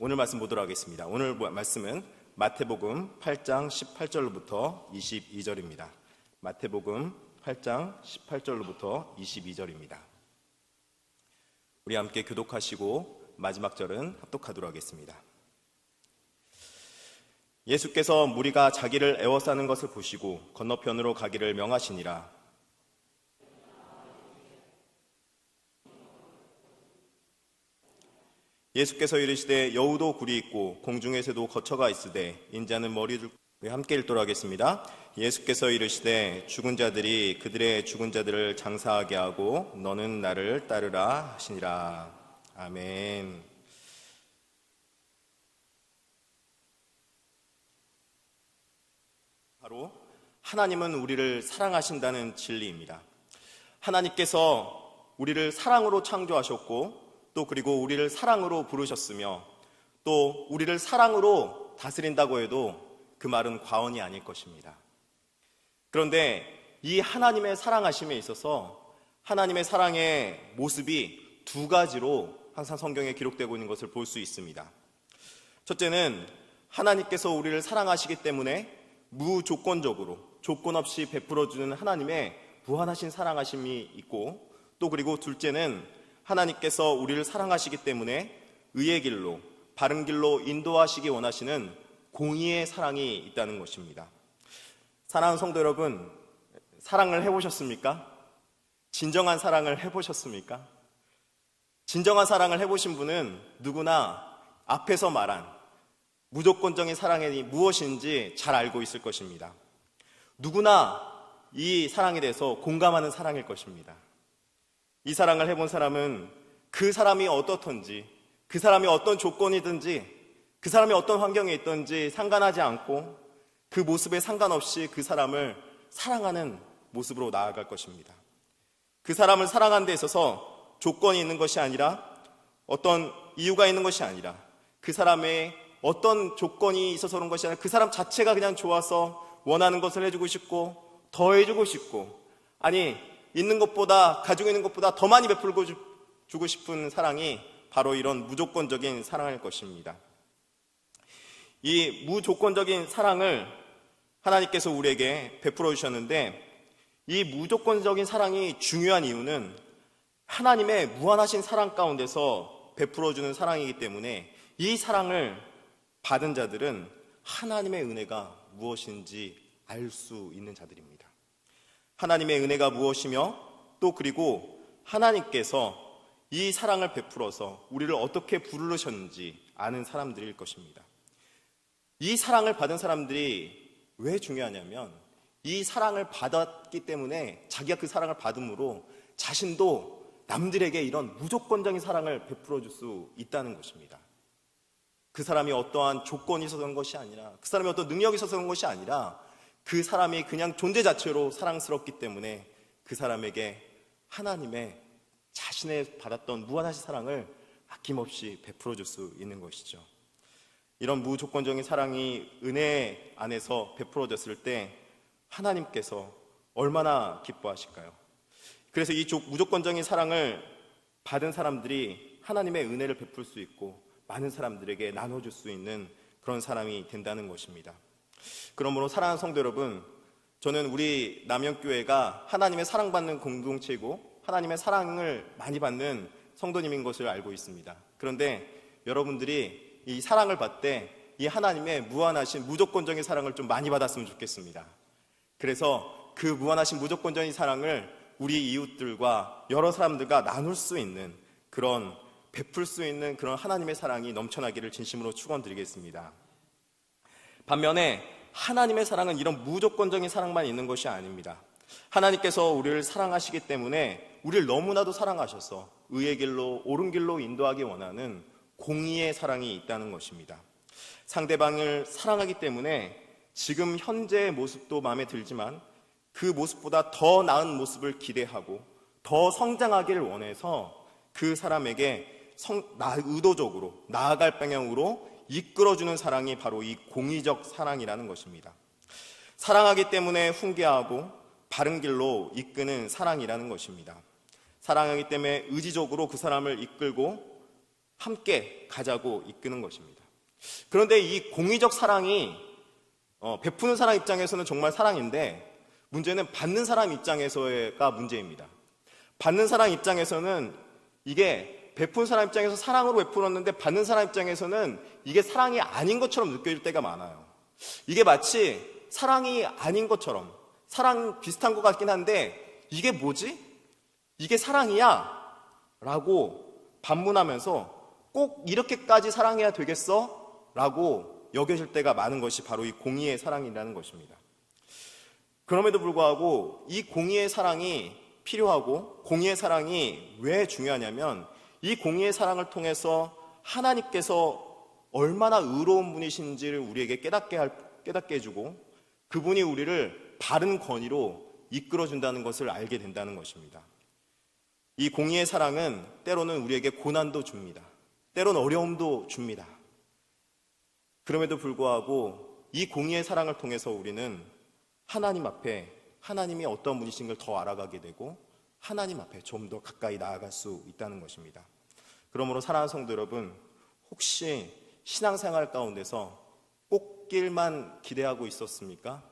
오늘 말씀 보도록 하겠습니다. 오늘 말씀은 마태복음 8장 18절로부터 22절입니다. 마태복음 8장 18절로부터 22절입니다. 우리 함께 교독하시고 마지막 절은 합독하도록 하겠습니다. 예수께서 무리가 자기를 애워싸는 것을 보시고 건너편으로 가기를 명하시니라. 예수께서 이르시되 여우도 굴이 있고 공중의 새도 거처가 있으되 인자는 머리를 함께 읽도록 하겠습니다. 예수께서 이르시되 죽은 자들이 그들의 죽은 자들을 장사하게 하고 너는 나를 따르라 하시니라. 아멘. 바로 하나님은 우리를 사랑하신다는 진리입니다. 하나님께서 우리를 사랑으로 창조하셨고 또 그리고 우리를 사랑으로 부르셨으며 또 우리를 사랑으로 다스린다고 해도 그 말은 과언이 아닐 것입니다. 그런데 이 하나님의 사랑하심에 있어서 하나님의 사랑의 모습이 두 가지로 항상 성경에 기록되고 있는 것을 볼 수 있습니다. 첫째는 하나님께서 우리를 사랑하시기 때문에 무조건적으로 조건 없이 베풀어주는 하나님의 무한하신 사랑하심이 있고 또 그리고 둘째는 하나님께서 우리를 사랑하시기 때문에 의의 길로 바른 길로 인도하시기 원하시는 공의의 사랑이 있다는 것입니다. 사랑하는 성도 여러분, 사랑을 해보셨습니까? 진정한 사랑을 해보셨습니까? 진정한 사랑을 해보신 분은 누구나 앞에서 말한 무조건적인 사랑이 무엇인지 잘 알고 있을 것입니다. 누구나 이 사랑에 대해서 공감하는 사랑일 것입니다. 이 사랑을 해본 사람은 그 사람이 어떻든지 그 사람이 어떤 조건이든지 그 사람이 어떤 환경에 있든지 상관하지 않고 그 모습에 상관없이 그 사람을 사랑하는 모습으로 나아갈 것입니다. 그 사람을 사랑하는 데 있어서 조건이 있는 것이 아니라 어떤 이유가 있는 것이 아니라 그 사람의 어떤 조건이 있어서 그런 것이 아니라 그 사람 자체가 그냥 좋아서 원하는 것을 해주고 싶고 더 해주고 싶고 아니 있는 것보다 가지고 있는 것보다 더 많이 베풀고 주고 싶은 사랑이 바로 이런 무조건적인 사랑일 것입니다. 이 무조건적인 사랑을 하나님께서 우리에게 베풀어 주셨는데 이 무조건적인 사랑이 중요한 이유는 하나님의 무한하신 사랑 가운데서 베풀어 주는 사랑이기 때문에 이 사랑을 받은 자들은 하나님의 은혜가 무엇인지 알 수 있는 자들입니다. 하나님의 은혜가 무엇이며 또 그리고 하나님께서 이 사랑을 베풀어서 우리를 어떻게 부르셨는지 아는 사람들일 것입니다. 이 사랑을 받은 사람들이 왜 중요하냐면 이 사랑을 받았기 때문에 자기가 그 사랑을 받음으로 자신도 남들에게 이런 무조건적인 사랑을 베풀어 줄 수 있다는 것입니다. 그 사람이 어떠한 조건이 있어서 그런 것이 아니라 그 사람이 어떤 능력이 있어서 그런 것이 아니라 그 사람이 그냥 존재 자체로 사랑스럽기 때문에 그 사람에게 하나님의 자신의 받았던 무한하신 사랑을 아낌없이 베풀어 줄 수 있는 것이죠. 이런 무조건적인 사랑이 은혜 안에서 베풀어졌을 때 하나님께서 얼마나 기뻐하실까요? 그래서 이 무조건적인 사랑을 받은 사람들이 하나님의 은혜를 베풀 수 있고 많은 사람들에게 나눠줄 수 있는 그런 사람이 된다는 것입니다. 그러므로 사랑하는 성도 여러분, 저는 우리 남영교회가 하나님의 사랑받는 공동체이고 하나님의 사랑을 많이 받는 성도님인 것을 알고 있습니다. 그런데 여러분들이 이 사랑을 받되 이 하나님의 무한하신 무조건적인 사랑을 좀 많이 받았으면 좋겠습니다. 그래서 그 무한하신 무조건적인 사랑을 우리 이웃들과 여러 사람들과 나눌 수 있는 그런 베풀 수 있는 그런 하나님의 사랑이 넘쳐나기를 진심으로 축원드리겠습니다. 반면에 하나님의 사랑은 이런 무조건적인 사랑만 있는 것이 아닙니다. 하나님께서 우리를 사랑하시기 때문에 우리를 너무나도 사랑하셔서 의의 길로 옳은 길로 인도하기 원하는 공의의 사랑이 있다는 것입니다. 상대방을 사랑하기 때문에 지금 현재의 모습도 마음에 들지만 그 모습보다 더 나은 모습을 기대하고 더 성장하기를 원해서 그 사람에게 의도적으로 나아갈 방향으로 이끌어주는 사랑이 바로 이 공의적 사랑이라는 것입니다. 사랑하기 때문에 훈계하고 바른 길로 이끄는 사랑이라는 것입니다. 사랑하기 때문에 의지적으로 그 사람을 이끌고 함께 가자고 이끄는 것입니다. 그런데 이 공의적 사랑이 베푸는 사람 입장에서는 정말 사랑인데 문제는 받는 사람 입장에서가 문제입니다. 받는 사람 입장에서는 이게 베푼 사람 입장에서 사랑으로 베풀었는데 받는 사람 입장에서는 이게 사랑이 아닌 것처럼 느껴질 때가 많아요. 이게 마치 사랑이 아닌 것처럼 사랑 비슷한 것 같긴 한데 이게 뭐지? 이게 사랑이야? 라고 반문하면서 꼭 이렇게까지 사랑해야 되겠어? 라고 여겨질 때가 많은 것이 바로 이 공의의 사랑이라는 것입니다. 그럼에도 불구하고 이 공의의 사랑이 필요하고 공의의 사랑이 왜 중요하냐면 이 공의의 사랑을 통해서 하나님께서 얼마나 의로운 분이신지를 우리에게 깨닫게 해주고 그분이 우리를 바른 권위로 이끌어준다는 것을 알게 된다는 것입니다. 이 공의의 사랑은 때로는 우리에게 고난도 줍니다. 때로는 어려움도 줍니다. 그럼에도 불구하고 이 공의의 사랑을 통해서 우리는 하나님 앞에 하나님이 어떤 분이신걸 더 알아가게 되고 하나님 앞에 좀 더 가까이 나아갈 수 있다는 것입니다. 그러므로 사랑하는 성도 여러분, 혹시 신앙생활 가운데서 꽃길만 기대하고 있었습니까?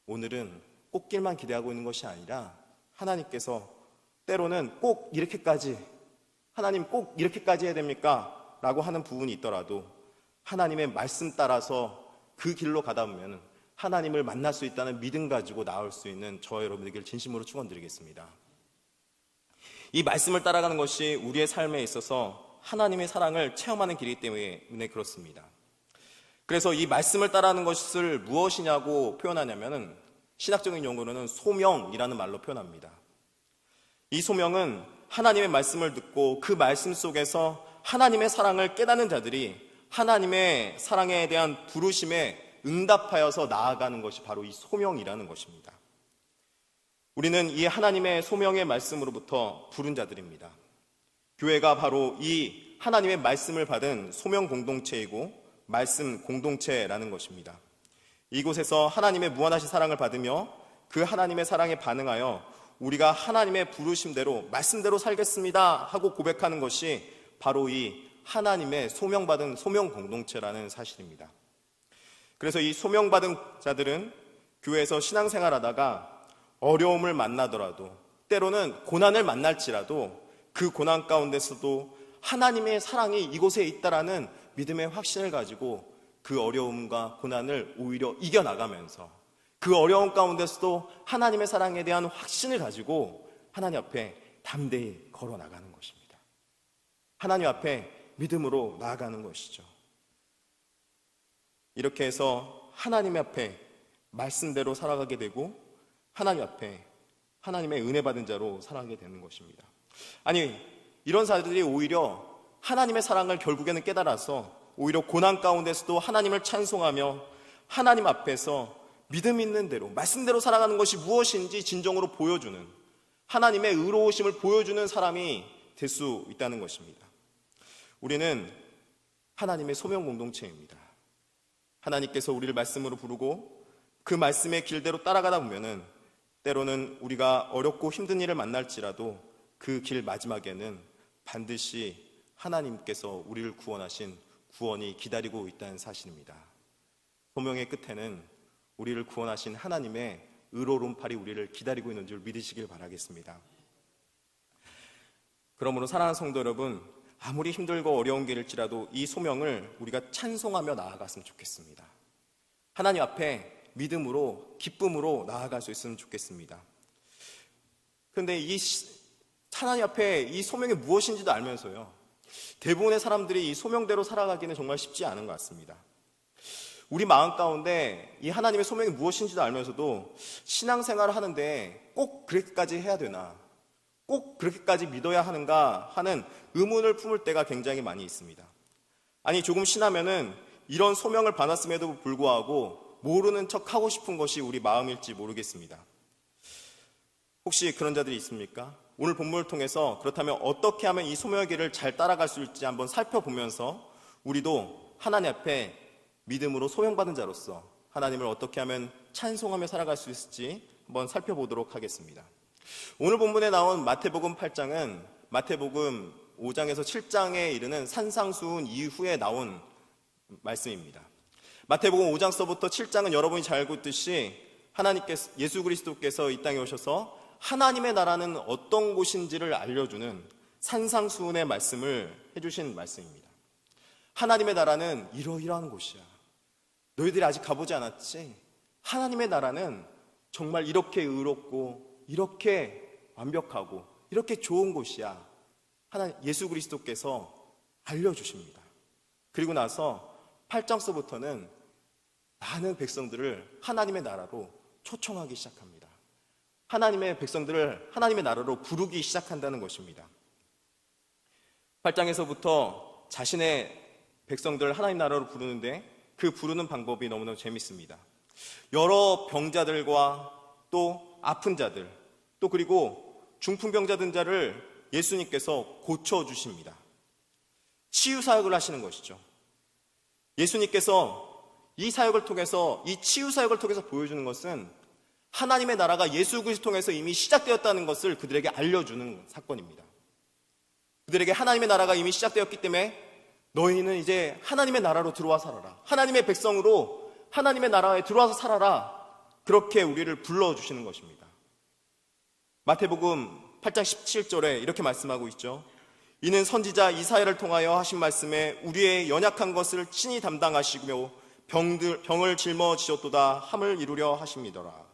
오늘은 꽃길만 기대하고 있는 것이 아니라 하나님께서 때로는 꼭 이렇게까지 하나님 꼭 이렇게까지 해야 됩니까? 라고 하는 부분이 있더라도 하나님의 말씀 따라서 그 길로 가다 보면 하나님을 만날 수 있다는 믿음 가지고 나올 수 있는 저와 여러분에게 진심으로 축원드리겠습니다. 이 말씀을 따라가는 것이 우리의 삶에 있어서 하나님의 사랑을 체험하는 길이기 때문에 그렇습니다. 그래서 이 말씀을 따라하는 것을 무엇이냐고 표현하냐면은 신학적인 용어로는 소명이라는 말로 표현합니다. 이 소명은 하나님의 말씀을 듣고 그 말씀 속에서 하나님의 사랑을 깨닫는 자들이 하나님의 사랑에 대한 부르심에 응답하여서 나아가는 것이 바로 이 소명이라는 것입니다. 우리는 이 하나님의 소명의 말씀으로부터 부른 자들입니다. 교회가 바로 이 하나님의 말씀을 받은 소명 공동체이고 말씀 공동체라는 것입니다. 이곳에서 하나님의 무한하신 사랑을 받으며 그 하나님의 사랑에 반응하여 우리가 하나님의 부르심대로 말씀대로 살겠습니다 하고 고백하는 것이 바로 이 하나님의 소명받은 소명 공동체라는 사실입니다. 그래서 이 소명받은 자들은 교회에서 신앙생활하다가 어려움을 만나더라도 때로는 고난을 만날지라도 그 고난 가운데서도 하나님의 사랑이 이곳에 있다라는 믿음의 확신을 가지고 그 어려움과 고난을 오히려 이겨나가면서 그 어려움 가운데서도 하나님의 사랑에 대한 확신을 가지고 하나님 앞에 담대히 걸어나가는 것입니다. 하나님 앞에 믿음으로 나아가는 것이죠. 이렇게 해서 하나님 앞에 말씀대로 살아가게 되고 하나님 앞에 하나님의 은혜 받은 자로 살아가게 되는 것입니다. 아니, 이런 사람들이 오히려 하나님의 사랑을 결국에는 깨달아서 오히려 고난 가운데서도 하나님을 찬송하며 하나님 앞에서 믿음 있는 대로 말씀대로 살아가는 것이 무엇인지 진정으로 보여주는 하나님의 의로우심을 보여주는 사람이 될 수 있다는 것입니다. 우리는 하나님의 소명 공동체입니다. 하나님께서 우리를 말씀으로 부르고 그 말씀의 길대로 따라가다 보면은 때로는 우리가 어렵고 힘든 일을 만날지라도 그 길 마지막에는 반드시 하나님께서 우리를 구원하신 구원이 기다리고 있다는 사실입니다. 소명의 끝에는 우리를 구원하신 하나님의 의로운 팔이 우리를 기다리고 있는 줄 믿으시길 바라겠습니다. 그러므로 사랑하는 성도 여러분, 아무리 힘들고 어려운 길일지라도 이 소명을 우리가 찬송하며 나아갔으면 좋겠습니다. 하나님 앞에 믿음으로 기쁨으로 나아갈 수 있으면 좋겠습니다. 그런데 이 하나님 앞에 이 소명이 무엇인지도 알면서요, 대부분의 사람들이 이 소명대로 살아가기는 정말 쉽지 않은 것 같습니다. 우리 마음 가운데 이 하나님의 소명이 무엇인지도 알면서도 신앙생활을 하는데 꼭 그렇게까지 해야 되나, 꼭 그렇게까지 믿어야 하는가 하는 의문을 품을 때가 굉장히 많이 있습니다. 아니, 조금 지나면은 이런 소명을 받았음에도 불구하고 모르는 척 하고 싶은 것이 우리 마음일지 모르겠습니다. 혹시 그런 자들이 있습니까? 오늘 본문을 통해서 그렇다면 어떻게 하면 이 소명의 길을 잘 따라갈 수 있을지 한번 살펴보면서 우리도 하나님 앞에 믿음으로 소명받은 자로서 하나님을 어떻게 하면 찬송하며 살아갈 수 있을지 한번 살펴보도록 하겠습니다. 오늘 본문에 나온 마태복음 8장은 마태복음 5장에서 7장에 이르는 산상수훈 이후에 나온 말씀입니다. 마태복음 5장서부터 7장은 여러분이 잘 알고 있듯이 하나님께서, 예수 그리스도께서 이 땅에 오셔서 하나님의 나라는 어떤 곳인지를 알려주는 산상수훈의 말씀을 해주신 말씀입니다. 하나님의 나라는 이러이러한 곳이야. 너희들이 아직 가보지 않았지? 하나님의 나라는 정말 이렇게 의롭고 이렇게 완벽하고 이렇게 좋은 곳이야. 예수 그리스도께서 알려주십니다. 그리고 나서 8장서부터는 많은 백성들을 하나님의 나라로 초청하기 시작합니다. 하나님의 백성들을 하나님의 나라로 부르기 시작한다는 것입니다. 8장에서부터 자신의 백성들을 하나님 나라로 부르는데 그 부르는 방법이 너무너무 재밌습니다. 여러 병자들과 또 아픈 자들, 또 그리고 중풍병자든 자를 예수님께서 고쳐주십니다. 치유사역을 하시는 것이죠. 예수님께서 이 사역을 통해서, 이 치유사역을 통해서 보여주는 것은 하나님의 나라가 예수 그리스도를 통해서 이미 시작되었다는 것을 그들에게 알려주는 사건입니다. 그들에게 하나님의 나라가 이미 시작되었기 때문에 너희는 이제 하나님의 나라로 들어와 살아라. 하나님의 백성으로 하나님의 나라에 들어와서 살아라. 그렇게 우리를 불러주시는 것입니다. 마태복음 8장 17절에 이렇게 말씀하고 있죠. 이는 선지자 이사야를 통하여 하신 말씀에 우리의 연약한 것을 친히 담당하시며 병을 짊어지셨도다 함을 이루려 하심이더라.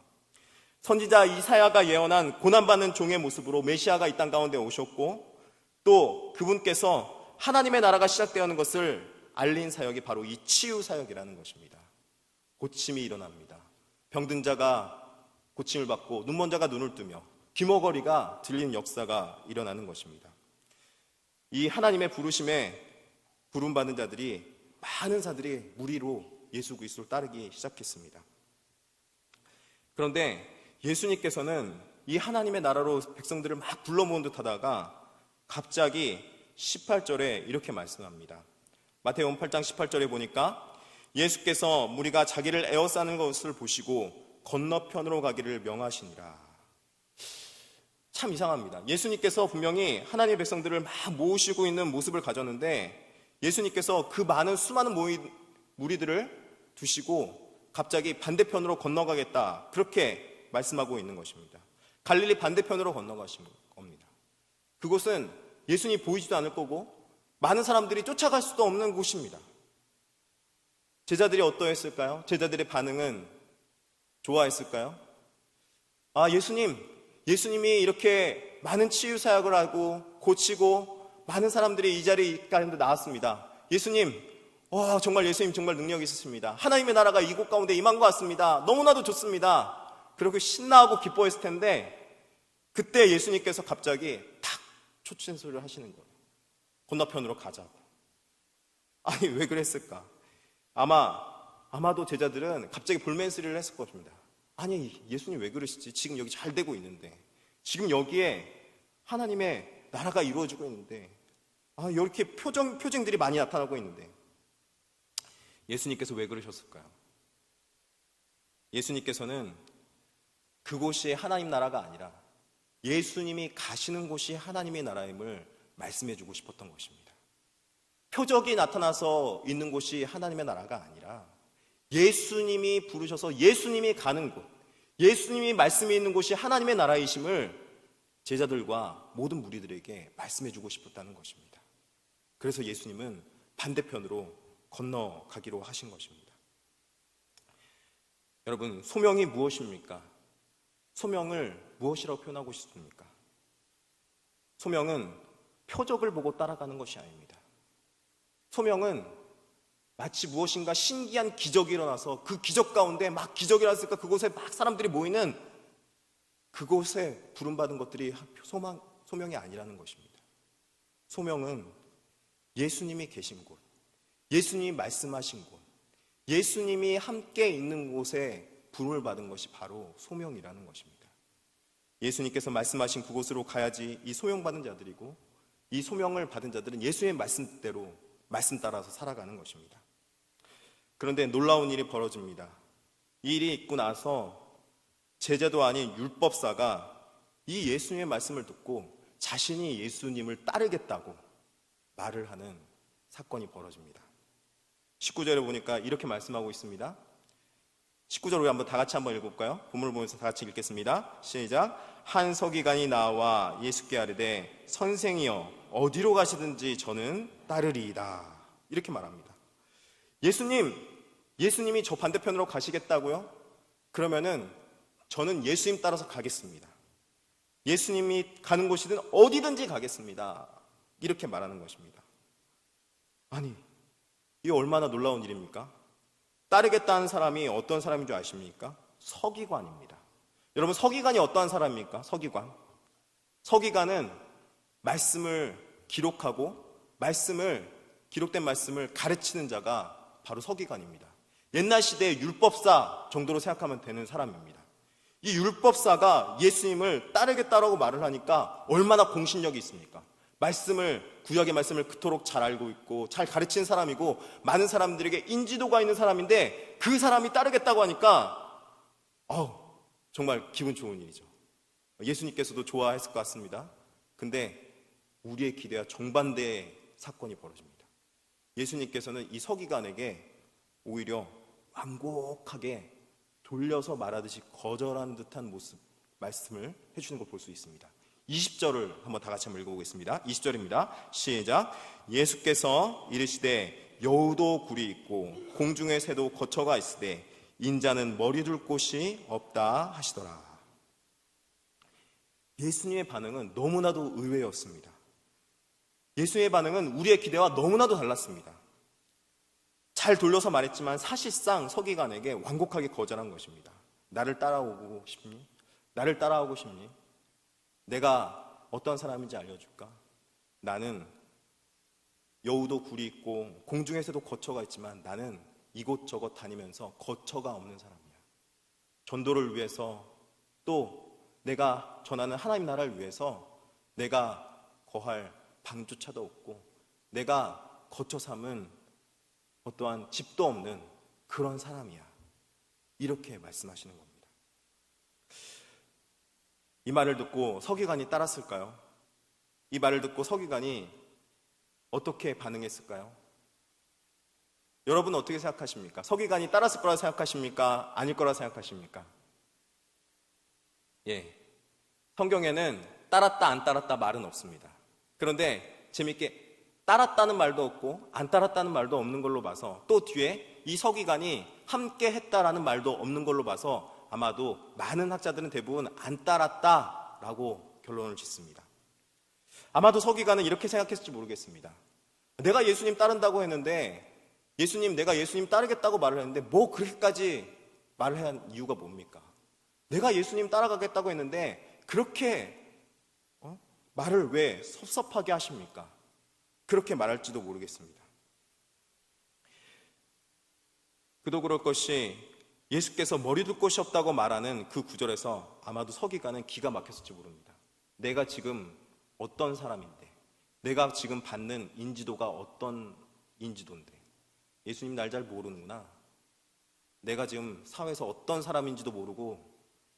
선지자 이사야가 예언한 고난받는 종의 모습으로 메시아가 이 땅 가운데 오셨고 또 그분께서 하나님의 나라가 시작되는 것을 알린 사역이 바로 이 치유 사역이라는 것입니다. 고침이 일어납니다. 병든 자가 고침을 받고 눈먼 자가 눈을 뜨며 귀머거리가 들리는 역사가 일어나는 것입니다. 이 하나님의 부르심에 부름받은 자들이, 많은 자들이 무리로 예수 그리스도를 따르기 시작했습니다. 그런데 예수님께서는 이 하나님의 나라로 백성들을 막 불러 모은 듯 하다가 갑자기 18절에 이렇게 말씀합니다. 마태복음 8장 18절에 보니까 예수께서 무리가 자기를 에워싸는 것을 보시고 건너편으로 가기를 명하시니라. 참 이상합니다. 예수님께서 분명히 하나님의 백성들을 막 모으시고 있는 모습을 가졌는데 예수님께서 그 많은 수많은 무리들을 두시고 갑자기 반대편으로 건너가겠다, 그렇게 말씀하고 있는 것입니다. 갈릴리 반대편으로 건너가신 겁니다. 그곳은 예수님이 보이지도 않을 거고 많은 사람들이 쫓아갈 수도 없는 곳입니다. 제자들이 어떠했을까요? 제자들의 반응은 좋아했을까요? 예수님이 이렇게 많은 치유 사역을 하고 고치고 많은 사람들이 이 자리에 가운데 나왔습니다. 예수님, 정말 예수님 정말 능력이 있으십니다. 하나님의 나라가 이곳 가운데 임한 것 같습니다. 너무나도 좋습니다. 그렇게 신나하고 기뻐했을 텐데 그때 예수님께서 갑자기 탁 초친 소리를 하시는 거예요. 건너편으로 가자고. 아니, 왜 그랬을까? 아마도 제자들은 갑자기 볼멘스리를 했을 것입니다. 아니, 예수님 왜 그러시지? 지금 여기 잘 되고 있는데, 지금 여기에 하나님의 나라가 이루어지고 있는데, 이렇게 표징들이 많이 나타나고 있는데 예수님께서 왜 그러셨을까요? 예수님께서는 그곳이 하나님 나라가 아니라 예수님이 가시는 곳이 하나님의 나라임을 말씀해주고 싶었던 것입니다. 표적이 나타나서 있는 곳이 하나님의 나라가 아니라 예수님이 부르셔서 예수님이 가는 곳, 예수님이 말씀이 있는 곳이 하나님의 나라이심을 제자들과 모든 무리들에게 말씀해주고 싶었다는 것입니다. 그래서 예수님은 반대편으로 건너가기로 하신 것입니다. 여러분, 소명이 무엇입니까? 소명을 무엇이라고 표현하고 싶습니까? 소명은 표적을 보고 따라가는 것이 아닙니다. 소명은 마치 무엇인가 신기한 기적이 일어나서 그 기적 가운데 막 기적이 일어났으니까 그곳에 막 사람들이 모이는 그곳에 부름받은 것들이 소명이 아니라는 것입니다. 소명은 예수님이 계신 곳, 예수님이 말씀하신 곳, 예수님이 함께 있는 곳에 부름을 받은 것이 바로 소명이라는 것입니다. 예수님께서 말씀하신 그곳으로 가야지 이 소명받은 자들이고, 이 소명을 받은 자들은 예수의 말씀대로 말씀 따라서 살아가는 것입니다. 그런데 놀라운 일이 벌어집니다. 이 일이 있고 나서 제자도 아닌 율법사가 이 예수님의 말씀을 듣고 자신이 예수님을 따르겠다고 말을 하는 사건이 벌어집니다. 19절에 보니까 이렇게 말씀하고 있습니다. 19절 우리 다 같이 한번 읽어볼까요? 본문을 보면서 다 같이 읽겠습니다. 시작. 한 서기관이 나와 예수께 아뢰되 선생이여 어디로 가시든지 저는 따르리이다. 이렇게 말합니다. 예수님이 저 반대편으로 가시겠다고요? 그러면은 저는 예수님 따라서 가겠습니다. 예수님이 가는 곳이든 어디든지 가겠습니다. 이렇게 말하는 것입니다. 아니, 이게 얼마나 놀라운 일입니까? 따르겠다는 사람이 어떤 사람인 줄 아십니까? 서기관입니다. 여러분, 서기관이 어떠한 사람입니까? 서기관은 말씀을 기록하고 기록된 말씀을 가르치는 자가 바로 서기관입니다. 옛날 시대의 율법사 정도로 생각하면 되는 사람입니다. 이 율법사가 예수님을 따르겠다라고 말을 하니까 얼마나 공신력이 있습니까? 구약의 말씀을 그토록 잘 알고 있고 잘 가르치는 사람이고 많은 사람들에게 인지도가 있는 사람인데 그 사람이 따르겠다고 하니까 정말 기분 좋은 일이죠. 예수님께서도 좋아했을 것 같습니다. 근데 우리의 기대와 정반대의 사건이 벌어집니다. 예수님께서는 이 서기관에게 오히려 완곡하게 돌려서 말하듯이 거절한 듯한 말씀을 해주는 걸 볼 수 있습니다. 20절을 한번 다 같이 한번 읽어보겠습니다. 20절입니다. 시작. 예수께서 이르시되 여우도 굴이 있고 공중의 새도 거처가 있으되 인자는 머리 둘 곳이 없다 하시더라. 예수님의 반응은 너무나도 의외였습니다. 예수님의 반응은 우리의 기대와 너무나도 달랐습니다. 잘 돌려서 말했지만 사실상 서기관에게 완곡하게 거절한 것입니다. 나를 따라오고 싶니? 나를 따라오고 싶니? 내가 어떤 사람인지 알려줄까? 나는 여우도 굴이 있고 공중에서도 거처가 있지만 나는 이곳저곳 다니면서 거처가 없는 사람이야. 전도를 위해서 또 내가 전하는 하나님 나라를 위해서 내가 거할 방조차도 없고 내가 거처 삼은 어떠한 집도 없는 그런 사람이야. 이렇게 말씀하시는 겁니다. 이 말을 듣고 서기관이 따랐을까요? 이 말을 듣고 서기관이 어떻게 반응했을까요? 여러분은 어떻게 생각하십니까? 서기관이 따랐을 거라 생각하십니까? 아닐 거라 생각하십니까? 성경에는 따랐다 안 따랐다 말은 없습니다. 그런데 재밌게 따랐다는 말도 없고 안 따랐다는 말도 없는 걸로 봐서 또 뒤에 이 서기관이 함께 했다라는 말도 없는 걸로 봐서 아마도 많은 학자들은 대부분 안 따랐다라고 결론을 짓습니다. 아마도 서기관은 이렇게 생각했을지 모르겠습니다. 내가 예수님 따른다고 했는데 내가 예수님 따르겠다고 말을 했는데 뭐 그렇게까지 말을 한 이유가 뭡니까? 내가 예수님 따라가겠다고 했는데 그렇게 말을 왜 섭섭하게 하십니까? 그렇게 말할지도 모르겠습니다. 그도 그럴 것이 예수께서 머리 둘 곳이 없다고 말하는 그 구절에서 아마도 서기관은 기가 막혔을지 모릅니다. 내가 지금 어떤 사람인데, 내가 지금 받는 인지도가 어떤 인지도인데, 예수님 날 잘 모르는구나. 내가 지금 사회에서 어떤 사람인지도 모르고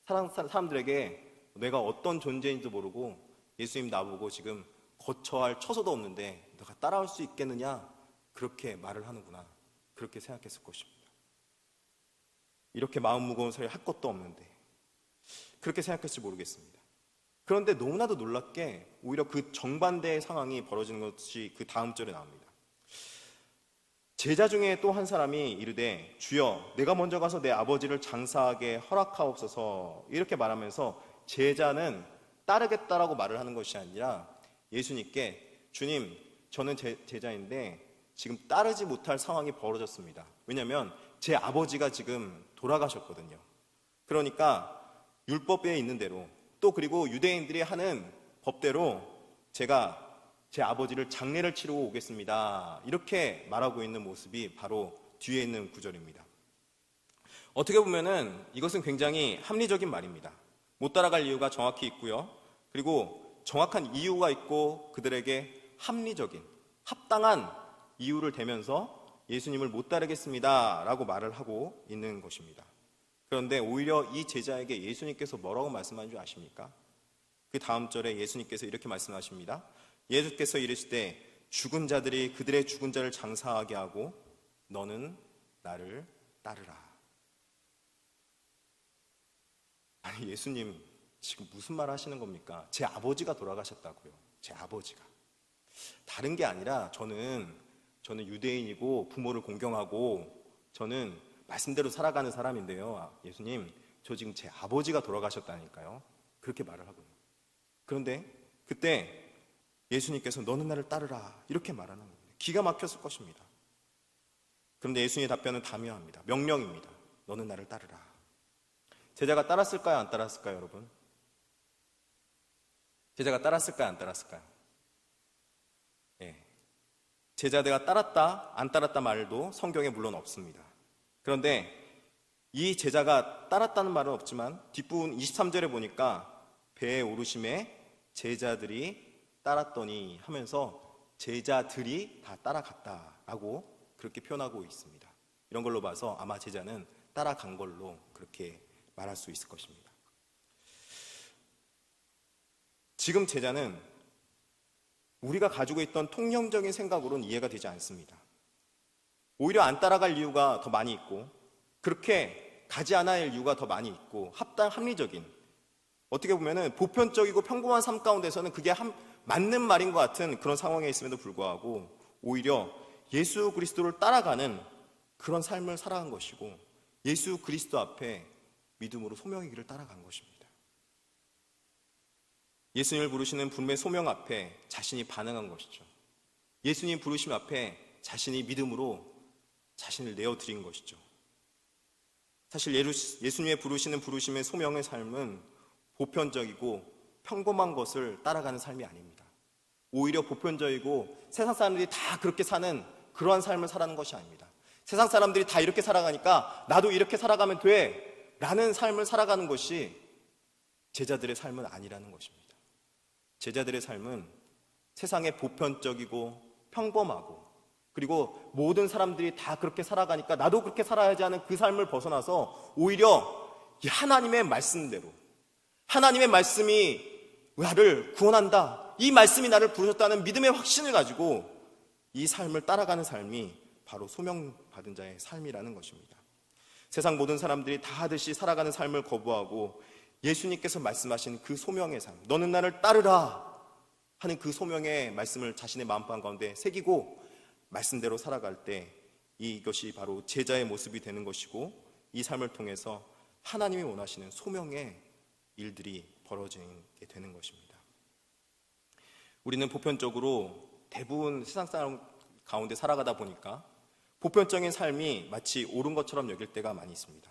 사람들에게 내가 어떤 존재인지도 모르고 예수님 나보고 지금 거처할 처소도 없는데 너가 따라올 수 있겠느냐? 그렇게 말을 하는구나. 그렇게 생각했을 것입니다. 이렇게 마음 무거운 소리 할 것도 없는데 그렇게 생각했을지 모르겠습니다. 그런데 너무나도 놀랍게 오히려 그 정반대의 상황이 벌어지는 것이 그 다음 절에 나옵니다. 제자 중에 또 한 사람이 이르되 주여 내가 먼저 가서 내 아버지를 장사하게 허락하옵소서 이렇게 말하면서 제자는 따르겠다라고 말을 하는 것이 아니라 예수님께 주님 저는 제자인데 지금 따르지 못할 상황이 벌어졌습니다. 왜냐하면 제 아버지가 지금 돌아가셨거든요. 그러니까 율법에 있는 대로 또 그리고 유대인들이 하는 법대로 제가 제 아버지를 장례를 치르고 오겠습니다. 이렇게 말하고 있는 모습이 바로 뒤에 있는 구절입니다. 어떻게 보면은 이것은 굉장히 합리적인 말입니다. 못 따라갈 이유가 정확히 있고요. 그리고 정확한 이유가 있고 그들에게 합리적인, 합당한 이유를 대면서 예수님을 못 따르겠습니다 라고 말을 하고 있는 것입니다. 그런데 오히려 이 제자에게 예수님께서 뭐라고 말씀하신 줄 아십니까? 그 다음 절에 예수님께서 이렇게 말씀하십니다. 예수께서 이르시되 죽은 자들이 그들의 죽은 자를 장사하게 하고 너는 나를 따르라. 아니, 예수님 지금 무슨 말 하시는 겁니까? 제 아버지가 돌아가셨다고요. 제 아버지가. 다른 게 아니라 저는 유대인이고 부모를 공경하고 저는 말씀대로 살아가는 사람인데요. 예수님, 저 지금 제 아버지가 돌아가셨다니까요. 그렇게 말을 하고요. 그런데 그때 예수님께서 너는 나를 따르라 이렇게 말하는 겁니다. 기가 막혔을 것입니다. 그런데 예수님의 답변은 단호합니다. 명령입니다. 너는 나를 따르라. 제자가 따랐을까요? 안 따랐을까요, 여러분? 제자가 따랐을까요? 안 따랐을까요? 예. 제자가 따랐다, 안 따랐다 말도 성경에 물론 없습니다. 그런데 이 제자가 따랐다는 말은 없지만 뒷부분 23절에 보니까 배에 오르심에 제자들이 따랐더니 하면서 제자들이 다 따라갔다라고 그렇게 표현하고 있습니다. 이런 걸로 봐서 아마 제자는 따라간 걸로 그렇게 말할 수 있을 것입니다. 지금 제자는 우리가 가지고 있던 통념적인 생각으로는 이해가 되지 않습니다. 오히려 안 따라갈 이유가 더 많이 있고 그렇게 가지 않아야 할 이유가 더 많이 있고 합리적인, 어떻게 보면은 보편적이고 평범한 삶 가운데서는 그게 맞는 말인 것 같은 그런 상황에 있음에도 불구하고 오히려 예수 그리스도를 따라가는 그런 삶을 살아간 것이고 예수 그리스도 앞에 믿음으로 소명의 길을 따라간 것입니다. 예수님을 부르시는 분의 소명 앞에 자신이 반응한 것이죠. 예수님 부르심 앞에 자신이 믿음으로 자신을 내어드린 것이죠. 사실 예수님의 부르심의 소명의 삶은 보편적이고 평범한 것을 따라가는 삶이 아닙니다. 오히려 보편적이고 세상 사람들이 다 그렇게 사는 그러한 삶을 살아가는 것이 아닙니다. 세상 사람들이 다 이렇게 살아가니까 나도 이렇게 살아가면 돼 라는 삶을 살아가는 것이 제자들의 삶은 아니라는 것입니다. 제자들의 삶은 세상에 보편적이고 평범하고 그리고 모든 사람들이 다 그렇게 살아가니까 나도 그렇게 살아야지 하는 그 삶을 벗어나서 오히려 하나님의 말씀대로, 하나님의 말씀이 나를 구원한다, 이 말씀이 나를 부르셨다는 믿음의 확신을 가지고 이 삶을 따라가는 삶이 바로 소명받은 자의 삶이라는 것입니다. 세상 모든 사람들이 다 하듯이 살아가는 삶을 거부하고 예수님께서 말씀하신 그 소명의 삶, 너는 나를 따르라 하는 그 소명의 말씀을 자신의 마음방 가운데 새기고 말씀대로 살아갈 때 이것이 바로 제자의 모습이 되는 것이고 이 삶을 통해서 하나님이 원하시는 소명의 일들이 벌어지게 되는 것입니다. 우리는 보편적으로 대부분 세상 사람 가운데 살아가다 보니까 보편적인 삶이 마치 옳은 것처럼 여길 때가 많이 있습니다.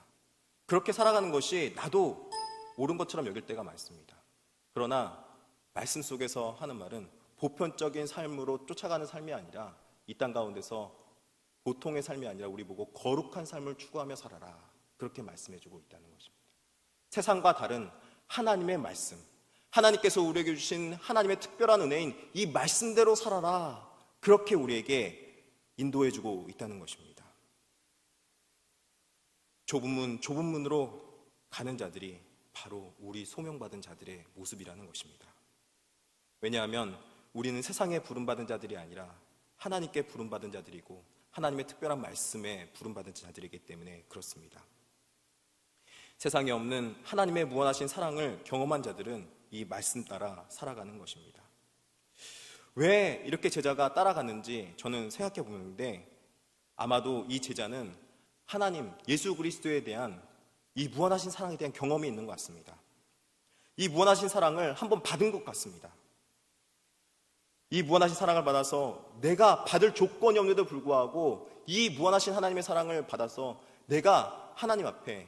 그렇게 살아가는 것이 나도 옳은 것처럼 여길 때가 많습니다. 그러나 말씀 속에서 하는 말은 보편적인 삶으로 쫓아가는 삶이 아니라 이 땅 가운데서 보통의 삶이 아니라 우리 보고 거룩한 삶을 추구하며 살아라, 그렇게 말씀해주고 있다는 것입니다. 세상과 다른 하나님의 말씀, 하나님께서 우리에게 주신 하나님의 특별한 은혜인 이 말씀대로 살아라, 그렇게 우리에게 인도해주고 있다는 것입니다. 좁은 문으로 가는 자들이 바로 우리 소명받은 자들의 모습이라는 것입니다. 왜냐하면 우리는 세상에 부름받은 자들이 아니라 하나님께 부름받은 자들이고 하나님의 특별한 말씀에 부름받은 자들이기 때문에 그렇습니다. 세상에 없는 하나님의 무한하신 사랑을 경험한 자들은 이 말씀 따라 살아가는 것입니다. 왜 이렇게 제자가 따라갔는지 저는 생각해 보는데 아마도 이 제자는 하나님, 예수 그리스도에 대한 이 무한하신 사랑에 대한 경험이 있는 것 같습니다. 이 무한하신 사랑을 한번 받은 것 같습니다. 이 무한하신 사랑을 받아서 내가 받을 조건이 없는데도 불구하고 이 무한하신 하나님의 사랑을 받아서 내가 하나님 앞에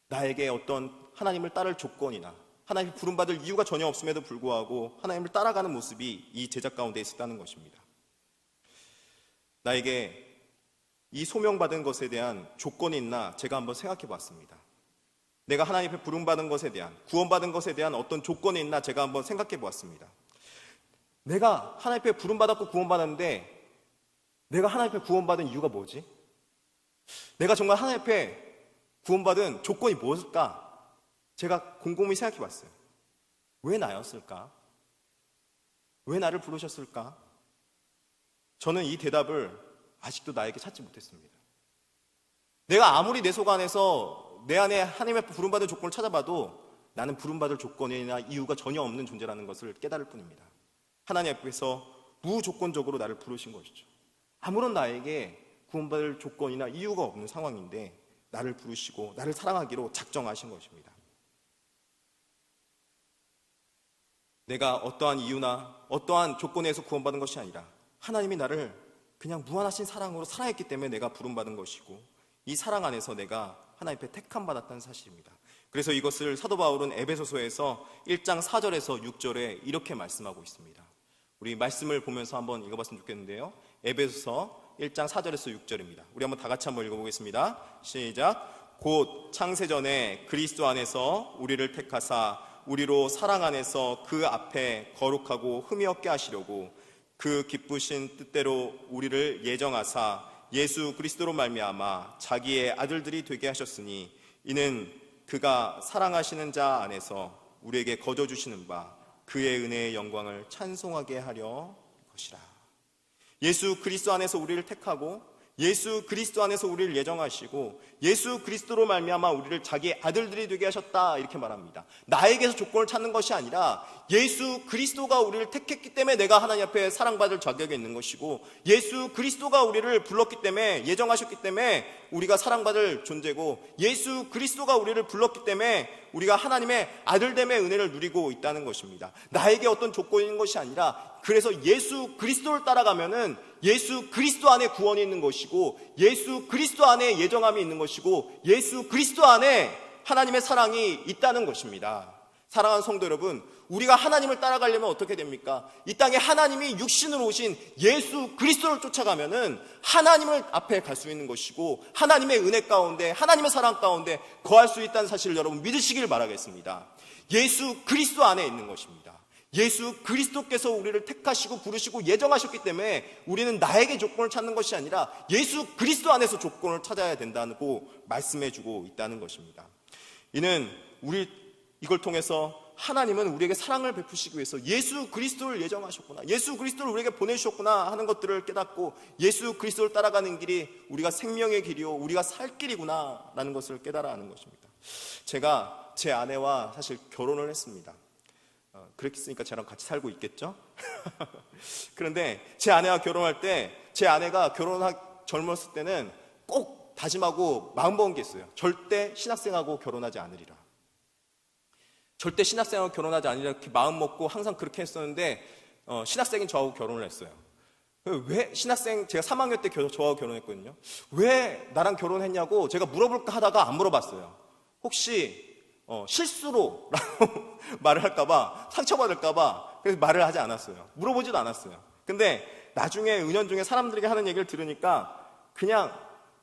나에게 어떤 하나님을 따를 조건이나 하나님을 부름받을 이유가 전혀 없음에도 불구하고 하나님을 따라가는 모습이 이 제자 가운데 있었다는 것입니다. 나에게 이 소명받은 것에 대한 조건이 있나 제가 한번 생각해 봤습니다. 내가 하나님 앞에 부름받은 것에 대한, 구원받은 것에 대한 어떤 조건이 있나 제가 한번 생각해 보았습니다. 내가 하나님 앞에 부름받았고 구원받았는데 내가 하나님 앞에 구원받은 이유가 뭐지? 내가 정말 하나님 앞에 구원받은 조건이 무엇일까? 제가 곰곰이 생각해 봤어요. 왜 나였을까? 왜 나를 부르셨을까? 저는 이 대답을 아직도 나에게 찾지 못했습니다. 내가 아무리 내 속 안에서 내 안에 하나님의 부름받을 조건을 찾아봐도 나는 부름받을 조건이나 이유가 전혀 없는 존재라는 것을 깨달을 뿐입니다. 하나님 앞에서 무조건적으로 나를 부르신 것이죠. 아무런 나에게 구원받을 조건이나 이유가 없는 상황인데 나를 부르시고 나를 사랑하기로 작정하신 것입니다. 내가 어떠한 이유나 어떠한 조건에서 구원받은 것이 아니라 하나님이 나를 그냥 무한하신 사랑으로 사랑했기 때문에 내가 부름받은 것이고 이 사랑 안에서 내가 하나님 앞에 택함받았다는 사실입니다. 그래서 이것을 사도 바울은 에베소서에서 1장 4절에서 6절에 이렇게 말씀하고 있습니다. 우리 말씀을 보면서 한번 읽어봤으면 좋겠는데요. 에베소서 1장 4절에서 6절입니다. 우리 한번 다 같이 한번 읽어보겠습니다. 시작. 곧 창세전에 그리스도 안에서 우리를 택하사 우리로 사랑 안에서 그 앞에 거룩하고 흠이 없게 하시려고 그 기쁘신 뜻대로 우리를 예정하사 예수 그리스도로 말미암아 자기의 아들들이 되게 하셨으니 이는 그가 사랑하시는 자 안에서 우리에게 거저주시는 바 그의 은혜의 영광을 찬송하게 하려 것이라. 예수 그리스도 안에서 우리를 택하고 예수 그리스도 안에서 우리를 예정하시고 예수 그리스도로 말미암아 우리를 자기의 아들들이 되게 하셨다, 이렇게 말합니다. 나에게서 조건을 찾는 것이 아니라 예수 그리스도가 우리를 택했기 때문에 내가 하나님 앞에 사랑받을 자격이 있는 것이고 예수 그리스도가 우리를 불렀기 때문에, 예정하셨기 때문에 우리가 사랑받을 존재고 예수 그리스도가 우리를 불렀기 때문에 우리가 하나님의 아들됨의 은혜를 누리고 있다는 것입니다. 나에게 어떤 조건이 있는 것이 아니라, 그래서 예수 그리스도를 따라가면은 예수 그리스도 안에 구원이 있는 것이고 예수 그리스도 안에 예정함이 있는 것이고 예수 그리스도 안에 하나님의 사랑이 있다는 것입니다. 사랑하는 성도 여러분, 우리가 하나님을 따라가려면 어떻게 됩니까? 이 땅에 하나님이 육신으로 오신 예수 그리스도를 쫓아가면은 하나님을 앞에 갈 수 있는 것이고 하나님의 은혜 가운데, 하나님의 사랑 가운데 거할 수 있다는 사실을 여러분 믿으시길 바라겠습니다. 예수 그리스도 안에 있는 것입니다. 예수 그리스도께서 우리를 택하시고 부르시고 예정하셨기 때문에 우리는 나에게 조건을 찾는 것이 아니라 예수 그리스도 안에서 조건을 찾아야 된다고 말씀해주고 있다는 것입니다. 이는 이걸 통해서 하나님은 우리에게 사랑을 베푸시기 위해서 예수 그리스도를 예정하셨구나, 예수 그리스도를 우리에게 보내주셨구나 하는 것들을 깨닫고 예수 그리스도를 따라가는 길이 우리가 생명의 길이요 우리가 살 길이구나 라는 것을 깨달아 하는 것입니다. 제가 제 아내와 사실 결혼을 했습니다. 그렇게 쓰니까 저랑 같이 살고 있겠죠? 그런데 제 아내와 결혼할 때 제 아내가 젊었을 때는 꼭 다짐하고 마음먹은 게 있어요. 절대 신학생하고 결혼하지 않으리라. 절대 신학생하고 결혼하지 않으리라 이렇게 마음먹고 항상 그렇게 했었는데 신학생인 저하고 결혼을 했어요. 왜 신학생, 제가 3학년 때 저하고 결혼했거든요. 왜 나랑 결혼했냐고 제가 물어볼까 하다가 안 물어봤어요. 혹시 실수로 라고 말을 할까봐, 상처받을까봐 그래서 말을 하지 않았어요. 물어보지도 않았어요. 근데 나중에 은연중에 사람들에게 하는 얘기를 들으니까 그냥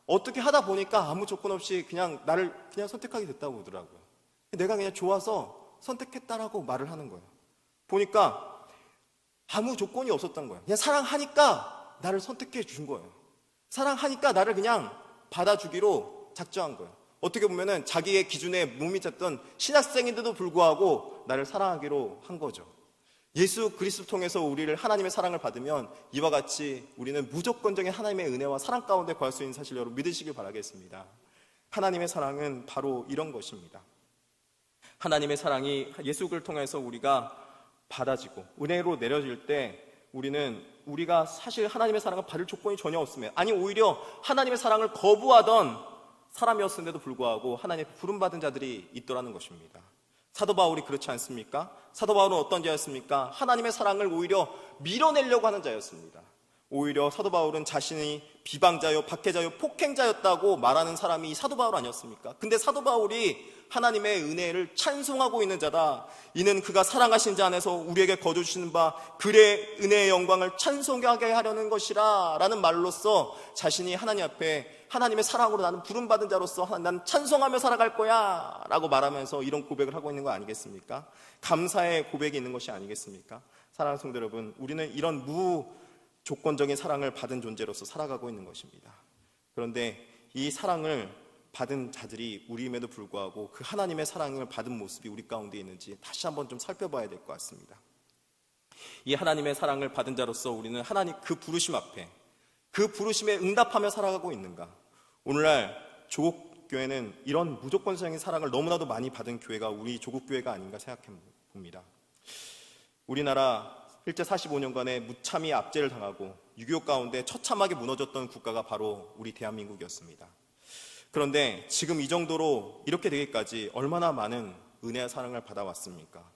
어떻게 하다 보니까 아무 조건 없이 그냥 나를 그냥 선택하게 됐다고 그러더라고요. 내가 그냥 좋아서 선택했다라고 말을 하는 거예요. 보니까 아무 조건이 없었던 거예요. 그냥 사랑하니까 나를 선택해 준 거예요. 사랑하니까 나를 그냥 받아주기로 작정한 거예요. 어떻게 보면은 자기의 기준에 못 미쳤던 신학생인데도 불구하고 나를 사랑하기로 한 거죠. 예수 그리스도 통해서 우리를 하나님의 사랑을 받으면 이와 같이 우리는 무조건적인 하나님의 은혜와 사랑 가운데 거할 수 있는 사실을 여러분 믿으시길 바라겠습니다. 하나님의 사랑은 바로 이런 것입니다. 하나님의 사랑이 예수 그리스도를 통해서 우리가 받아지고 은혜로 내려질 때 우리가 사실 하나님의 사랑을 받을 조건이 전혀 없으면, 아니 오히려 하나님의 사랑을 거부하던 사람이었음에도 불구하고 하나님의 부름받은 자들이 있더라는 것입니다. 사도 바울이 그렇지 않습니까? 사도 바울은 어떤 자였습니까? 하나님의 사랑을 오히려 밀어내려고 하는 자였습니다. 오히려 사도 바울은 자신이 비방자요, 박해자요, 폭행자였다고 말하는 사람이 사도 바울 아니었습니까? 근데 사도 바울이 하나님의 은혜를 찬송하고 있는 자다. 이는 그가 사랑하신 자 안에서 우리에게 거저주시는 바 그의 은혜의 영광을 찬송하게 하려는 것이라 라는 말로써 자신이 하나님 앞에 하나님의 사랑으로 나는 부름받은 자로서 난 찬송하며 살아갈 거야 라고 말하면서 이런 고백을 하고 있는 거 아니겠습니까? 감사의 고백이 있는 것이 아니겠습니까? 사랑하는 성도 여러분, 우리는 이런 무조건적인 사랑을 받은 존재로서 살아가고 있는 것입니다. 그런데 이 사랑을 받은 자들이 우리임에도 불구하고 그 하나님의 사랑을 받은 모습이 우리 가운데 있는지 다시 한번 좀 살펴봐야 될 것 같습니다. 이 하나님의 사랑을 받은 자로서 우리는 하나님 그 부르심 앞에, 그 부르심에 응답하며 살아가고 있는가? 오늘날 조국교회는 이런 무조건적인 사랑을 너무나도 많이 받은 교회가 우리 조국교회가 아닌가 생각해 봅니다. 우리나라 실제 45년간의 무참히 압제를 당하고 6.25 가운데 처참하게 무너졌던 국가가 바로 우리 대한민국이었습니다. 그런데 지금 이 정도로 이렇게 되기까지 얼마나 많은 은혜와 사랑을 받아왔습니까?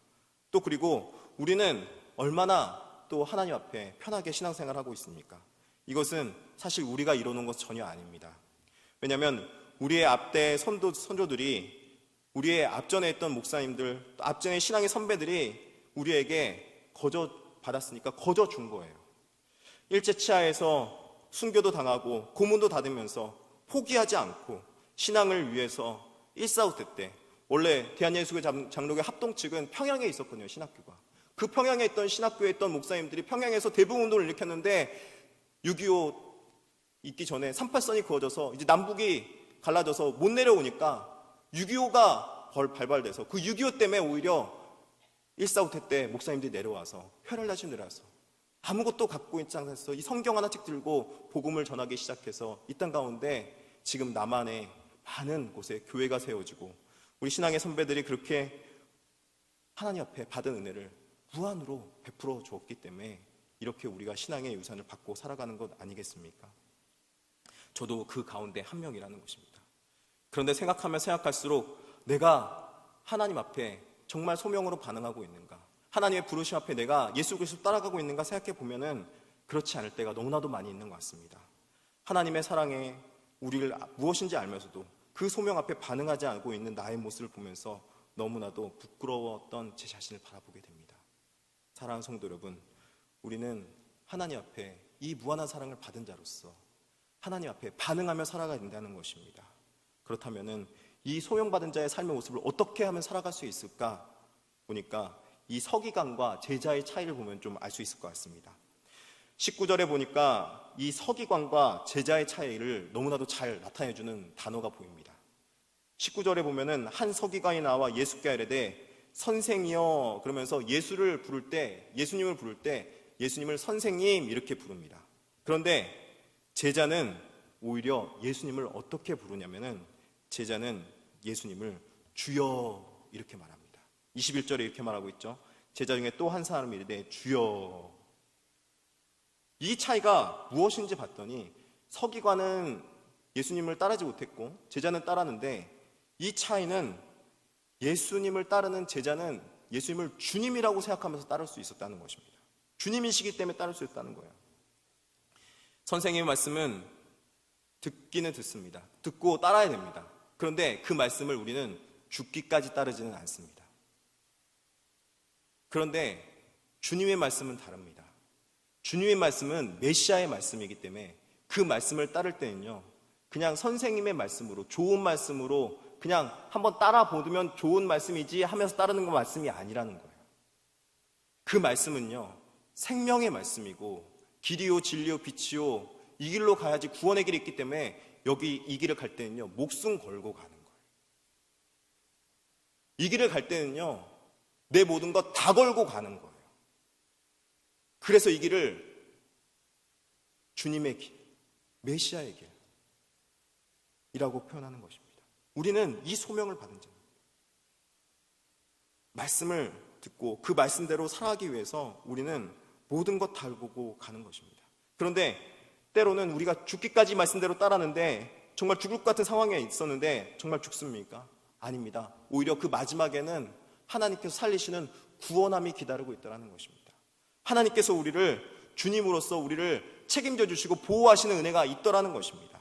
또 그리고 우리는 얼마나 또 하나님 앞에 편하게 신앙생활을 하고 있습니까? 이것은 사실 우리가 이루는 것은 전혀 아닙니다. 왜냐하면 우리의 앞대 선조들이, 우리의 앞전에 있던 목사님들, 또 앞전에 신앙의 선배들이 우리에게 거저 받았으니까 거저 준 거예요. 일제치하에서 순교도 당하고 고문도 받으면서 포기하지 않고 신앙을 위해서 1.4.5 때 원래 대한예수교 장로교 합동 측은 평양에 있었거든요. 신학교가. 그 평양에 있던 신학교에 있던 목사님들이 평양에서 대북운동을 일으켰는데 6.25 있기 전에 38선이 그어져서 이제 남북이 갈라져서 못 내려오니까 6.25가 발발돼서 그 6.25 때문에 오히려 1.4.5 때 목사님들이 내려와서 회를 다시 내려와서 아무것도 갖고 있지 않아서 이 성경 하나씩 들고 복음을 전하기 시작해서 이 땅 가운데 지금 남한의 많은 곳에 교회가 세워지고 우리 신앙의 선배들이 그렇게 하나님 앞에 받은 은혜를 무한으로 베풀어 주었기 때문에 이렇게 우리가 신앙의 유산을 받고 살아가는 것 아니겠습니까? 저도 그 가운데 한 명이라는 것입니다. 그런데 생각하면 생각할수록 내가 하나님 앞에 정말 소명으로 반응하고 있는가? 하나님의 부르심 앞에 내가 예수 그리스도 따라가고 있는가 생각해 보면은 그렇지 않을 때가 너무나도 많이 있는 것 같습니다. 하나님의 사랑에 우리를 무엇인지 알면서도 그 소명 앞에 반응하지 않고 있는 나의 모습을 보면서 너무나도 부끄러웠던 제 자신을 바라보게 됩니다. 사랑하는 성도 여러분, 우리는 하나님 앞에 이 무한한 사랑을 받은 자로서 하나님 앞에 반응하며 살아가야 된다는 것입니다. 그렇다면은 이 소명받은 자의 삶의 모습을 어떻게 하면 살아갈 수 있을까 보니까 이 서기관과 제자의 차이를 보면 좀 알 수 있을 것 같습니다. 19절에 보니까 이 서기관과 제자의 차이를 너무나도 잘 나타내주는 단어가 보입니다. 19절에 보면은 한 서기관이 나와 예수께 이르되 선생이여 그러면서 예수님을 부를 때 예수님을 선생님 이렇게 부릅니다. 그런데 제자는 오히려 예수님을 어떻게 부르냐면은 제자는 예수님을 주여 이렇게 말합니다. 21절에 이렇게 말하고 있죠. 제자 중에 또 한 사람이 이르되 주여. 이 차이가 무엇인지 봤더니 서기관은 예수님을 따르지 못했고 제자는 따랐는데 이 차이는 예수님을 따르는 제자는 예수님을 주님이라고 생각하면서 따를 수 있었다는 것입니다. 주님이시기 때문에 따를 수 있다는 거예요. 선생님의 말씀은 듣기는 듣습니다. 듣고 따라야 됩니다. 그런데 그 말씀을 우리는 죽기까지 따르지는 않습니다. 그런데 주님의 말씀은 다릅니다. 주님의 말씀은 메시아의 말씀이기 때문에 그 말씀을 따를 때는요, 그냥 선생님의 말씀으로, 좋은 말씀으로 그냥 한번 따라 보면 좋은 말씀이지 하면서 따르는 건 말씀이 아니라는 거예요. 그 말씀은요, 생명의 말씀이고 길이요 진리요 빛이요 이 길로 가야지 구원의 길이 있기 때문에 여기 이 길을 갈 때는요, 목숨 걸고 가는 거예요. 이 길을 갈 때는요, 내 모든 것 다 걸고 가는 거예요. 그래서 이 길을 주님의 길, 메시아의 길이라고 표현하는 것입니다. 우리는 이 소명을 받은 자입니다. 말씀을 듣고 그 말씀대로 살아가기 위해서 우리는 모든 것 다 보고 가는 것입니다. 그런데 때로는 우리가 죽기까지 말씀대로 따랐는데 정말 죽을 것 같은 상황에 있었는데 정말 죽습니까? 아닙니다. 오히려 그 마지막에는 하나님께서 살리시는 구원함이 기다리고 있다는 것입니다. 하나님께서 우리를 주님으로서 우리를 책임져 주시고 보호하시는 은혜가 있더라는 것입니다.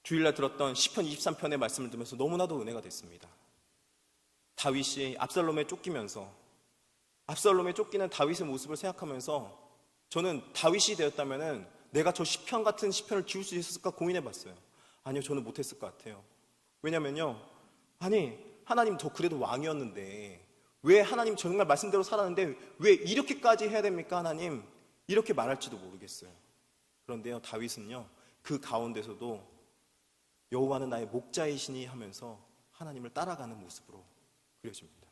주일날 들었던 시편 23편의 말씀을 들으면서 너무나도 은혜가 됐습니다. 다윗이 압살롬에 쫓기는 다윗의 모습을 생각하면서 저는 다윗이 되었다면 내가 저 시편 같은 시편을 지을 수 있었을까 고민해봤어요. 아니요, 저는 못했을 것 같아요. 왜냐면요, 하나님 저 그래도 왕이었는데 왜 하나님 정말 말씀대로 살았는데 왜 이렇게까지 해야 됩니까 하나님? 이렇게 말할지도 모르겠어요. 그런데요, 다윗은요, 그 가운데서도 여호와는 나의 목자이시니 하면서 하나님을 따라가는 모습으로 그려집니다.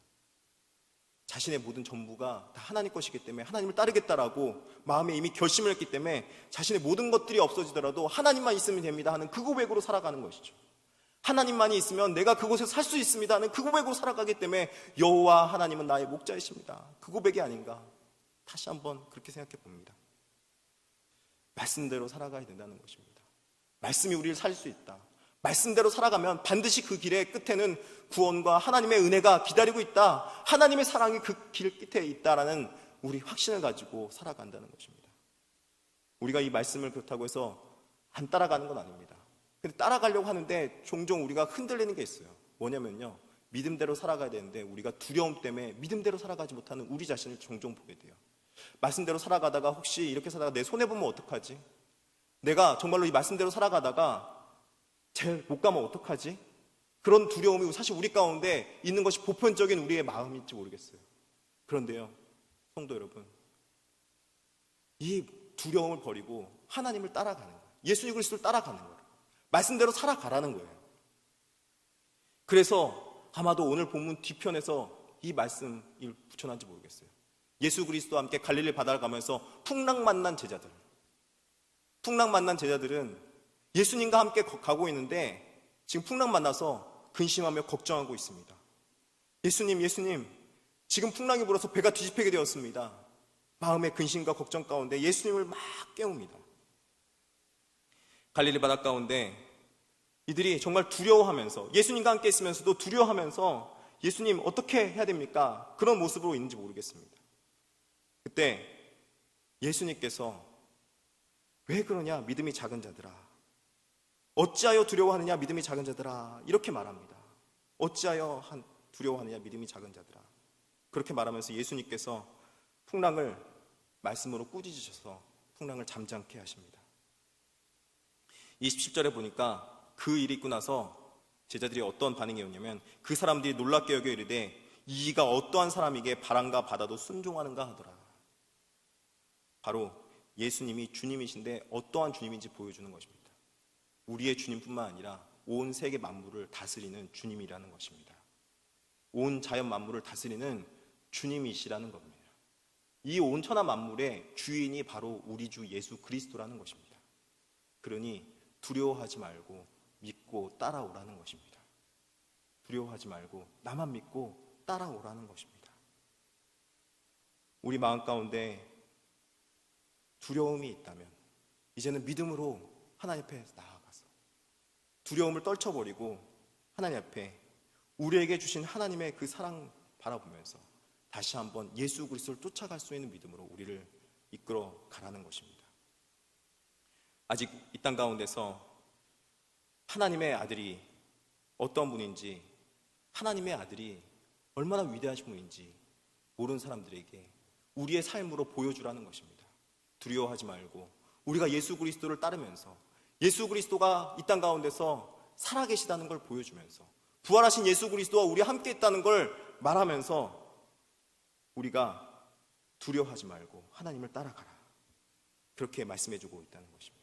자신의 모든 전부가 다 하나님 것이기 때문에 하나님을 따르겠다라고 마음에 이미 결심을 했기 때문에 자신의 모든 것들이 없어지더라도 하나님만 있으면 됩니다 하는 그 고백으로 살아가는 것이죠. 하나님만이 있으면 내가 그곳에 살 수 있습니다 하는 그 고백으로 살아가기 때문에 여호와 하나님은 나의 목자이십니다. 그 고백이 아닌가 다시 한번 그렇게 생각해 봅니다. 말씀대로 살아가야 된다는 것입니다. 말씀이 우리를 살 수 있다. 말씀대로 살아가면 반드시 그 길의 끝에는 구원과 하나님의 은혜가 기다리고 있다. 하나님의 사랑이 그 길 끝에 있다라는 우리 확신을 가지고 살아간다는 것입니다. 우리가 이 말씀을 그렇다고 해서 안 따라가는 건 아닙니다. 근데 따라가려고 하는데 종종 우리가 흔들리는 게 있어요. 뭐냐면요, 믿음대로 살아가야 되는데 우리가 두려움 때문에 믿음대로 살아가지 못하는 우리 자신을 종종 보게 돼요. 말씀대로 살아가다가 혹시 이렇게 살다가 내 손해보면 어떡하지? 내가 정말로 이 말씀대로 살아가다가 제일 못 가면 어떡하지? 그런 두려움이 사실 우리 가운데 있는 것이 보편적인 우리의 마음일지 모르겠어요. 그런데요, 성도 여러분, 이 두려움을 버리고 하나님을 따라가는 거예요. 예수 그리스도를 따라가는 거예요. 말씀대로 살아가라는 거예요. 그래서 아마도 오늘 본문 뒤편에서 이 말씀을 붙여놨는지 모르겠어요. 예수 그리스도와 함께 갈릴리 바다를 가면서 풍랑 만난 제자들은 예수님과 함께 가고 있는데 지금 풍랑 만나서 근심하며 걱정하고 있습니다. 예수님, 지금 풍랑이 불어서 배가 뒤집히게 되었습니다. 마음의 근심과 걱정 가운데 예수님을 막 깨웁니다. 갈릴리 바다 가운데 이들이 정말 두려워하면서, 예수님과 함께 있으면서도 두려워하면서 예수님 어떻게 해야 됩니까? 그런 모습으로 있는지 모르겠습니다. 그때 예수님께서 왜 그러냐, 믿음이 작은 자들아, 어찌하여 두려워하느냐, 믿음이 작은 자들아, 이렇게 말합니다. 어찌하여 두려워하느냐, 믿음이 작은 자들아. 그렇게 말하면서 예수님께서 풍랑을 말씀으로 꾸짖으셔서 풍랑을 잠잠케 하십니다. 27절에 보니까 그 일이 있고 나서 제자들이 어떤 반응이었냐면 그 사람들이 놀랍게 여겨 이르되 이가 어떠한 사람에게 바람과 바다도 순종하는가 하더라. 바로 예수님이 주님이신데 어떠한 주님인지 보여주는 것입니다. 우리의 주님뿐만 아니라 온 세계 만물을 다스리는 주님이라는 것입니다. 온 자연 만물을 다스리는 주님이시라는 겁니다. 이 온 천하 만물의 주인이 바로 우리 주 예수 그리스도라는 것입니다. 그러니 두려워하지 말고 믿고 따라오라는 것입니다. 두려워하지 말고 나만 믿고 따라오라는 것입니다. 우리 마음 가운데 두려움이 있다면 이제는 믿음으로 하나님 앞에 나아가서 두려움을 떨쳐버리고 하나님 앞에 우리에게 주신 하나님의 그 사랑 바라보면서 다시 한번 예수 그리스도를 쫓아갈 수 있는 믿음으로 우리를 이끌어 가라는 것입니다. 아직 이 땅 가운데서 하나님의 아들이 어떤 분인지, 하나님의 아들이 얼마나 위대하신 분인지 모르는 사람들에게 우리의 삶으로 보여주라는 것입니다. 두려워하지 말고 우리가 예수 그리스도를 따르면서 예수 그리스도가 이 땅 가운데서 살아계시다는 걸 보여주면서 부활하신 예수 그리스도와 우리 함께 있다는 걸 말하면서 우리가 두려워하지 말고 하나님을 따라가라, 그렇게 말씀해주고 있다는 것입니다.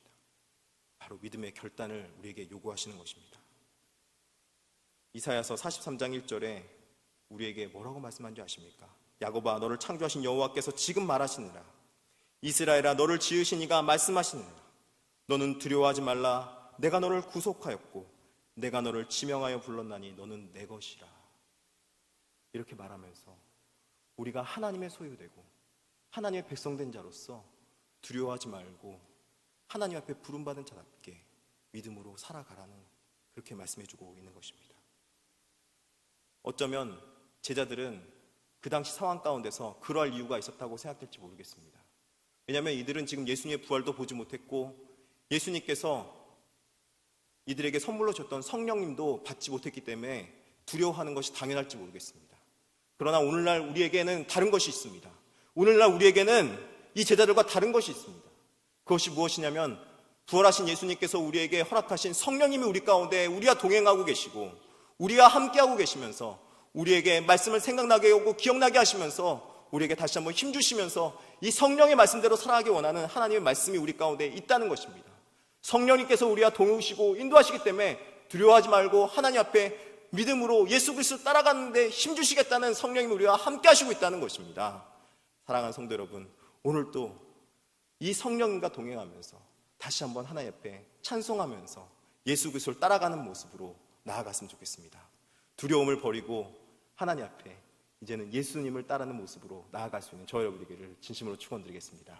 바로 믿음의 결단을 우리에게 요구하시는 것입니다. 이사야서 43장 1절에 우리에게 뭐라고 말씀한 줄 아십니까? 야곱아, 너를 창조하신 여호와께서 지금 말하시느라, 이스라엘아, 너를 지으신 이가 말씀하시느라, 너는 두려워하지 말라. 내가 너를 구속하였고 내가 너를 지명하여 불렀나니 너는 내 것이라. 이렇게 말하면서 우리가 하나님의 소유되고 하나님의 백성된 자로서 두려워하지 말고 하나님 앞에 부름받은 자답게 믿음으로 살아가라는, 그렇게 말씀해주고 있는 것입니다. 어쩌면 제자들은 그 당시 상황 가운데서 그러할 이유가 있었다고 생각될지 모르겠습니다. 왜냐하면 이들은 지금 예수님의 부활도 보지 못했고 예수님께서 이들에게 선물로 줬던 성령님도 받지 못했기 때문에 두려워하는 것이 당연할지 모르겠습니다. 그러나 오늘날 우리에게는 다른 것이 있습니다. 오늘날 우리에게는 이 제자들과 다른 것이 있습니다. 그것이 무엇이냐면 부활하신 예수님께서 우리에게 허락하신 성령님이 우리 가운데 우리와 동행하고 계시고 우리와 함께하고 계시면서 우리에게 말씀을 생각나게 하고 기억나게 하시면서 우리에게 다시 한번 힘주시면서 이 성령의 말씀대로 살아가기 원하는 하나님의 말씀이 우리 가운데 있다는 것입니다. 성령님께서 우리와 동행하시고 인도하시기 때문에 두려워하지 말고 하나님 앞에 믿음으로 예수 그리스도를 따라가는데 힘주시겠다는 성령님이 우리와 함께 하시고 있다는 것입니다. 사랑하는 성도 여러분, 오늘도 이 성령님과 동행하면서 다시 한번 하나님 앞에 찬송하면서 예수 그리스도를 따라가는 모습으로 나아갔으면 좋겠습니다. 두려움을 버리고 하나님 앞에 이제는 예수님을 따르는 모습으로 나아갈 수 있는 저 여러분에게를 진심으로 축원드리겠습니다.